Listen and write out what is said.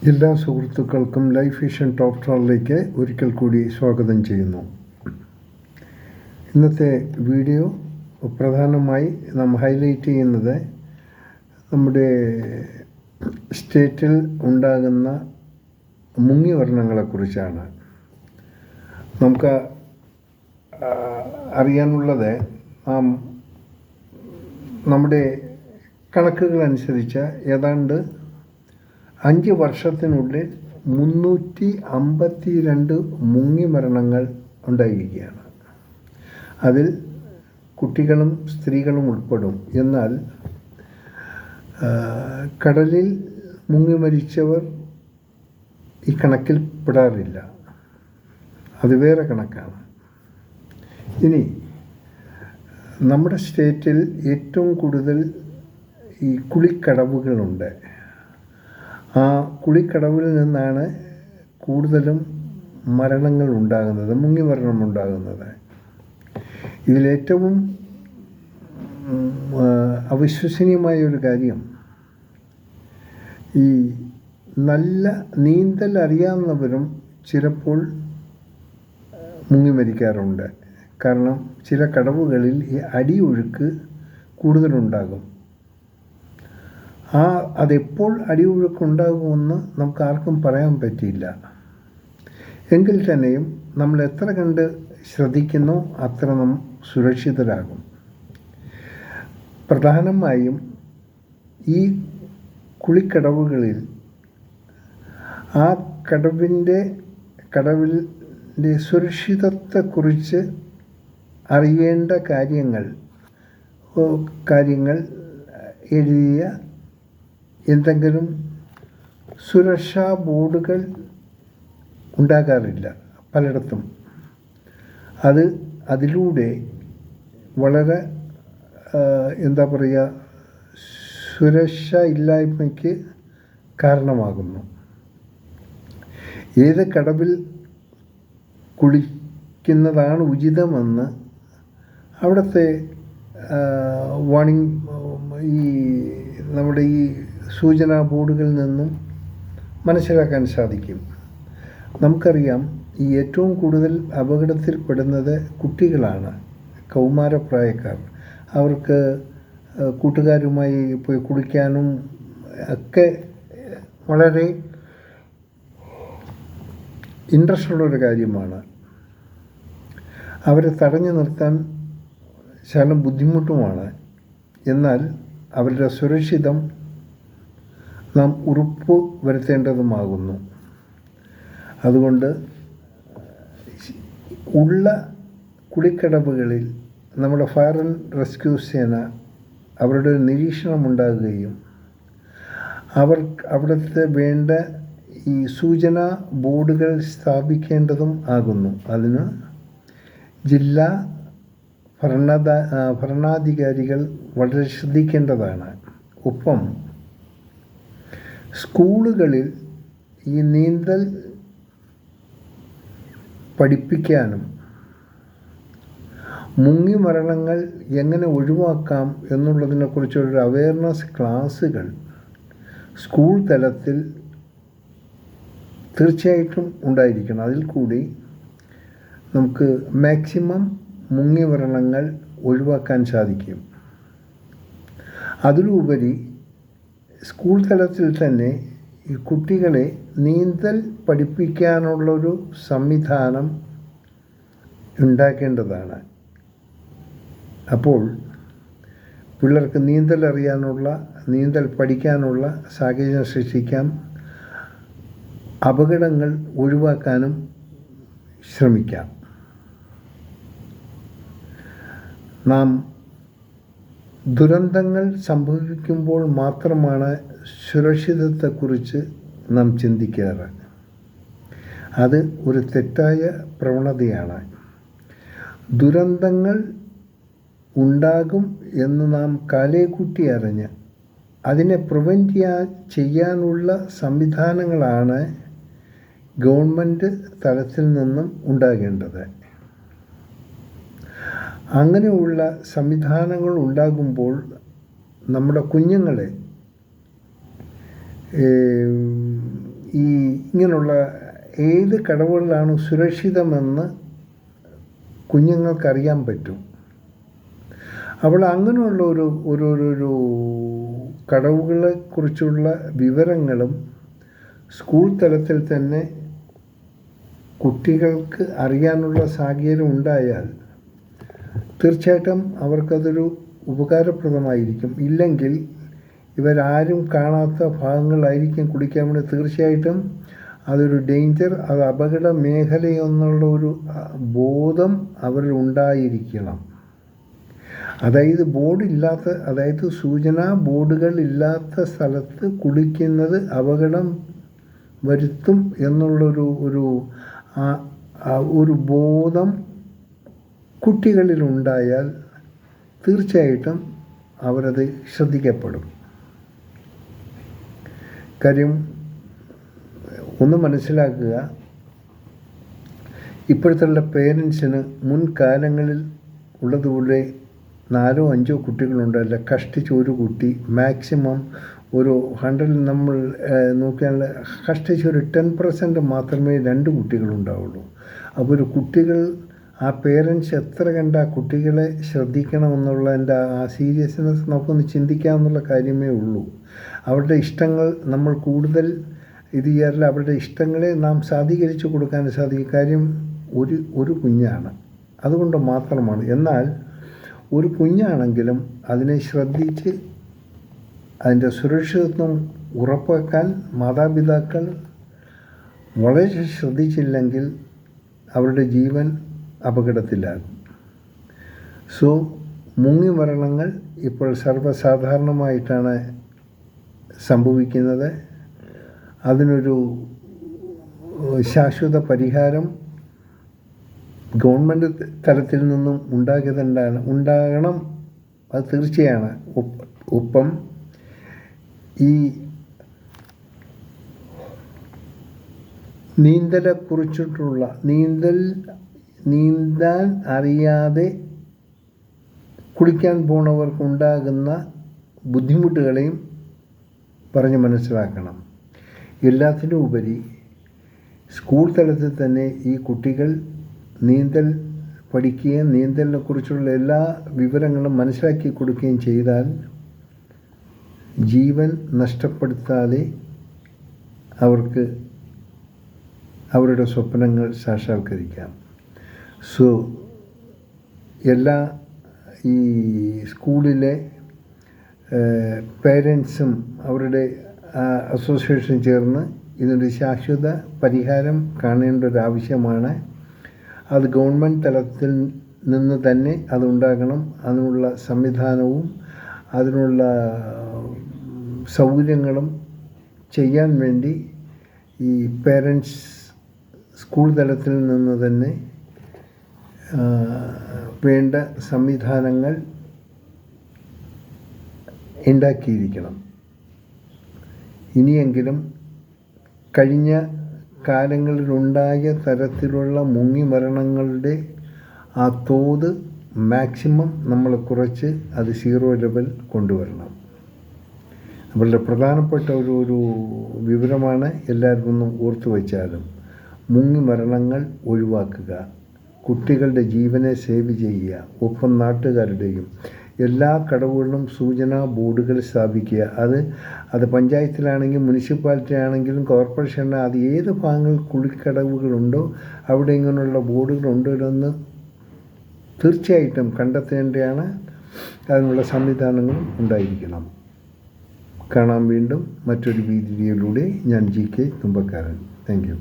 എല്ലാ സുഹൃത്തുക്കൾക്കും life vision top ട്രോളിലേക്ക് ഒരിക്കൽ കൂടി സ്വാഗതം ചെയ്യുന്നു. ഇന്നത്തെ വീഡിയോ പ്രധാനമായി നാം ഹൈലൈറ്റ് ചെയ്യുന്നത് നമ്മുടെ സ്റ്റേറ്റിൽ ഉണ്ടാകുന്ന മുങ്ങിവർണ്ണങ്ങളെക്കുറിച്ചാണ്. നമുക്ക് അറിയാനുള്ളത് നമ്മുടെ കണക്കുകളനുസരിച്ച് ഏതാണ്ട് 5 വർഷത്തിനുള്ളിൽ 352 മുങ്ങിമരണങ്ങൾ ഉണ്ടായിരിക്കുകയാണ്. അതിൽ കുട്ടികളും സ്ത്രീകളും ഉൾപ്പെടും. എന്നാൽ കടലിൽ മുങ്ങി മരിച്ചവർ ഈ കണക്കിൽ പെടാറില്ല. അത് വേറെ കണക്കാണ്. ഇനി നമ്മുടെ സ്റ്റേറ്റിൽ ഏറ്റവും കൂടുതൽ ഈ കുളിക്കടവുകളുണ്ട്. ആ കുളിക്കടവിൽ നിന്നാണ് കൂടുതലും മരണങ്ങൾ ഉണ്ടാകുന്നത്, മുങ്ങിമരണം ഉണ്ടാകുന്നത്. ഇതിലേറ്റവും അവിശ്വസനീയമായ ഒരു കാര്യം, ഈ നല്ല നീന്തൽ അറിയാവുന്നവരും ചിലപ്പോൾ മുങ്ങി മരിക്കാറുണ്ട്. കാരണം ചില കടവുകളിൽ ഈ അടിയൊഴുക്ക് കൂടുതലുണ്ടാകും. അതെപ്പോൾ അടിയൊഴുക്കുണ്ടാകുമെന്ന് നമുക്ക് ആർക്കും പറയാൻ പറ്റില്ല. എങ്കിൽ തന്നെയും നമ്മൾ എത്ര കണ്ട് ശ്രദ്ധിക്കുന്നോ അത്ര നാം സുരക്ഷിതരാകും. പ്രധാനമായും ഈ കുളിക്കടവുകളിൽ ആ കടവിൻ്റെ സുരക്ഷിതത്വത്തെക്കുറിച്ച് അറിയേണ്ട കാര്യങ്ങൾ എഴുതിയ എന്തെങ്കിലും സുരക്ഷാ ബോർഡുകൾ ഉണ്ടാകാറില്ല പലയിടത്തും. അതിലൂടെ വളരെ സുരക്ഷ ഇല്ലായ്മയ്ക്ക് കാരണമാകുന്നു. ഏത് കടവിൽ കുളിക്കുന്നതാണ് ഉചിതമെന്ന് അവിടുത്തെ നമ്മുടെ ഈ സൂചനാ ബോർഡുകളിൽ നിന്നും മനസ്സിലാക്കാൻ സാധിക്കും. നമുക്കറിയാം, ഈ ഏറ്റവും കൂടുതൽ അപകടത്തിൽപ്പെടുന്നത് കുട്ടികളാണ്, കൗമാരപ്രായക്കാർ. അവർക്ക് കൂട്ടുകാരുമായി പോയി കുളിക്കാനും ഒക്കെ വളരെ ഇൻട്രസ്റ്റ് ഉള്ളൊരു കാര്യമാണ്. അവരെ തടഞ്ഞു നിർത്താൻ ശകലം ബുദ്ധിമുട്ടുമാണ്. എന്നാൽ അവരുടെ സുരക്ഷിതം നാം ഉറപ്പ് വരുത്തേണ്ടതുമാകുന്നു. അതുകൊണ്ട് ഉള്ള കുളിക്കടവുകളിൽ നമ്മുടെ ഫയർ ആൻഡ് റെസ്ക്യൂ സേന അവരുടെ നിരീക്ഷണം ഉണ്ടാകുകയും അവിടുത്തെ വേണ്ട ഈ സൂചനാ ബോർഡുകൾ സ്ഥാപിക്കേണ്ടതും ആകുന്നു. അതിന് ജില്ലാ ഭരണാധികാരികൾ വളരെ ശ്രദ്ധിക്കേണ്ടതാണ്. ഒപ്പം സ്കൂളുകളിൽ ഈ നീന്തൽ പഠിപ്പിക്കാനും മുങ്ങിമരണങ്ങൾ എങ്ങനെ ഒഴിവാക്കാം എന്നുള്ളതിനെക്കുറിച്ചൊരു അവയർനെസ് ക്ലാസ്സുകൾ സ്കൂൾ തലത്തിൽ തീർച്ചയായിട്ടും ഉണ്ടായിരിക്കണം. അതിൽ കൂടി നമുക്ക് മാക്സിമം മുങ്ങിമരണങ്ങൾ ഒഴിവാക്കാൻ സാധിക്കും. അതിലുപരി സ്കൂൾ തലത്തിൽ തന്നെ ഈ കുട്ടികളെ നീന്തൽ പഠിപ്പിക്കാനുള്ളൊരു സംവിധാനം ഉണ്ടാക്കേണ്ടതാണ്. അപ്പോൾ പിള്ളേർക്ക് നീന്തൽ പഠിക്കാനുള്ള സാഹചര്യം സൃഷ്ടിക്കാം, അപകടങ്ങൾ ഒഴിവാക്കാനും ശ്രമിക്കാം. നാം ദുരന്തങ്ങൾ സംഭവിക്കുമ്പോൾ മാത്രമാണ് സുരക്ഷിതത്വത്തെക്കുറിച്ച് നാം ചിന്തിക്കാറ്. അത് ഒരു തെറ്റായ പ്രവണതയാണ്. ദുരന്തങ്ങൾ ഉണ്ടാകും എന്ന് നാം കാലേക്കൂട്ടി അറിഞ്ഞ് അതിനെ പ്രിവെൻറ്റ് ചെയ്യാനുള്ള സംവിധാനങ്ങളാണ് ഗവൺമെൻറ് തലത്തിൽ നിന്നും ഉണ്ടാകേണ്ടത്. അങ്ങനെയുള്ള സംവിധാനങ്ങൾ ഉണ്ടാകുമ്പോൾ നമ്മുടെ കുഞ്ഞുങ്ങളെ ഈ ഇങ്ങനെയുള്ള ഏത് കടവുകളിലാണ് സുരക്ഷിതമെന്ന് കുഞ്ഞുങ്ങൾക്കറിയാൻ പറ്റും. അപ്പോൾ അങ്ങനെയുള്ള ഒരു കടവുകളെക്കുറിച്ചുള്ള വിവരങ്ങളും സ്കൂൾ തലത്തിൽ തന്നെ കുട്ടികൾക്ക് അറിയാനുള്ള സാഹചര്യം ഉണ്ടായാൽ തീർച്ചയായിട്ടും അവർക്കതൊരു ഉപകാരപ്രദമായിരിക്കും. ഇല്ലെങ്കിൽ ഇവരാരും കാണാത്ത ഭാഗങ്ങളായിരിക്കും കുടിക്കാൻ വേണ്ടി. തീർച്ചയായിട്ടും അതൊരു ഡേഞ്ചർ, അത് അപകട മേഖലയെന്നുള്ള ഒരു ബോധം അവരിൽ ഉണ്ടായിരിക്കണം. അതായത് സൂചനാ ബോർഡുകൾ ഇല്ലാത്ത സ്ഥലത്ത് കുളിക്കുന്നത് അപകടം വരുത്തും ഒരു ബോധം കുട്ടികളിലുണ്ടായാൽ തീർച്ചയായിട്ടും അവരത് ശ്രദ്ധിക്കപ്പെടും. കാര്യം ഒന്ന് മനസ്സിലാക്കുക, ഇപ്പോഴത്തെ പേരൻസിന് മുൻകാലങ്ങളിൽ ഉള്ളതുപോലെ 4-5 കുട്ടികളുണ്ടല്ല, കഷ്ടിച്ച് ഒരു കുട്ടി, മാക്സിമം ഒരു 100 നമ്മൾ നോക്കിയാൽ കഷ്ടിച്ച് ഒരു 10% മാത്രമേ 2 കുട്ടികളുണ്ടാവുള്ളൂ. അപ്പോൾ ഒരു കുട്ടികൾ ആ പേരൻസ് എത്ര കണ്ട് ആ കുട്ടികളെ ശ്രദ്ധിക്കണമെന്നുള്ളതിൻ്റെ ആ സീരിയസ്നെസ് നമുക്കൊന്ന് ചിന്തിക്കാമെന്നുള്ള കാര്യമേ ഉള്ളൂ. അവരുടെ ഇഷ്ടങ്ങൾ നമ്മൾ കൂടുതൽ ഇത് ചെയ്യാറില്ല. അവരുടെ ഇഷ്ടങ്ങളെ നാം സാധീകരിച്ച് കൊടുക്കാൻ സാധിക്കും. കാര്യം ഒരു കുഞ്ഞാണ്, അതുകൊണ്ട് മാത്രമാണ്. എന്നാൽ ഒരു കുഞ്ഞാണെങ്കിലും അതിനെ ശ്രദ്ധിച്ച് അതിൻ്റെ സുരക്ഷിതത്വം ഉറപ്പാക്കാൻ മാതാപിതാക്കൾ വളരെ ശ്രദ്ധിച്ചില്ലെങ്കിൽ അവരുടെ ജീവൻ അപകടത്തിലാകും. മുങ്ങി മരണങ്ങൾ ഇപ്പോൾ സർവ്വസാധാരണമായിട്ടാണ് സംഭവിക്കുന്നത്. അതിനൊരു ശാശ്വത പരിഹാരം ഗവൺമെൻറ് തലത്തിൽ നിന്നും ഉണ്ടാകണം, അത് തീർച്ചയാണ്. ഒപ്പം ഈ നീന്തലെക്കുറിച്ചിട്ടുള്ള നീന്താൻ അറിയാതെ കുളിക്കാൻ പോണവർക്കുണ്ടാകുന്ന ബുദ്ധിമുട്ടുകളെയും പറഞ്ഞ് മനസ്സിലാക്കണം. എല്ലാത്തിനും ഉപരി സ്കൂൾ തലത്തിൽ തന്നെ ഈ കുട്ടികൾ നീന്തൽ പഠിക്കുകയും നീന്തലിനെക്കുറിച്ചുള്ള എല്ലാ വിവരങ്ങളും മനസ്സിലാക്കി കൊടുക്കുകയും ചെയ്താൽ ജീവൻ നഷ്ടപ്പെടുത്താതെ അവർക്ക് അവരുടെ സ്വപ്നങ്ങൾ സാക്ഷാത്കരിക്കാം. എല്ലാ ഈ സ്കൂളിലെ പേരൻസും അവരുടെ അസോസിയേഷൻ ചേർന്ന് ഇതിനൊരു ശാശ്വത പരിഹാരം കാണേണ്ട ഒരാവശ്യമാണ്. അത് ഗവൺമെൻറ് തലത്തിൽ നിന്ന് തന്നെ അതുണ്ടാകണം. അതിനുള്ള സംവിധാനവും അതിനുള്ള സൗകര്യങ്ങളും ചെയ്യാൻ വേണ്ടി ഈ പേരൻസ് സ്കൂൾ തലത്തിൽ നിന്ന് തന്നെ വേണ്ട സംവിധാനങ്ങൾ ഉണ്ടാക്കിയിരിക്കണം. ഇനിയെങ്കിലും കഴിഞ്ഞ കാലങ്ങളിലുണ്ടായ തരത്തിലുള്ള മുങ്ങിമരണങ്ങളുടെ ആ തോത് മാക്സിമം നമ്മൾ കുറച്ച് അത് 0 ലെവൽ കൊണ്ടുവരണം. വളരെ പ്രധാനപ്പെട്ട ഒരു വിവരമാണ്. എല്ലാവർക്കും ഒന്നും ഓർത്തു വച്ചാലും മുങ്ങിമരണങ്ങൾ ഒഴിവാക്കുക, കുട്ടികളുടെ ജീവനെ സേവ് ചെയ്യുക, ഒപ്പം നാട്ടുകാരുടെയും എല്ലാ കടവുകളിലും സൂചനാ ബോർഡുകൾ സ്ഥാപിക്കുക. അത് പഞ്ചായത്തിലാണെങ്കിലും മുനിസിപ്പാലിറ്റി ആണെങ്കിലും കോർപ്പറേഷൻ, അത് ഏത് ഭാഗങ്ങളിൽ കുളിക്കടവുകളുണ്ടോ അവിടെ ഇങ്ങനെയുള്ള ബോർഡുകളുണ്ടോ എന്ന് തീർച്ചയായിട്ടും കണ്ടെത്തേണ്ടതാണ്. അതിനുള്ള സംവിധാനങ്ങളും ഉണ്ടായിരിക്കണം. കാണാം വീണ്ടും മറ്റൊരു വീഡിയോയിലൂടെ. ഞാൻ GK തുമ്പക്കാരൻ. Thank you.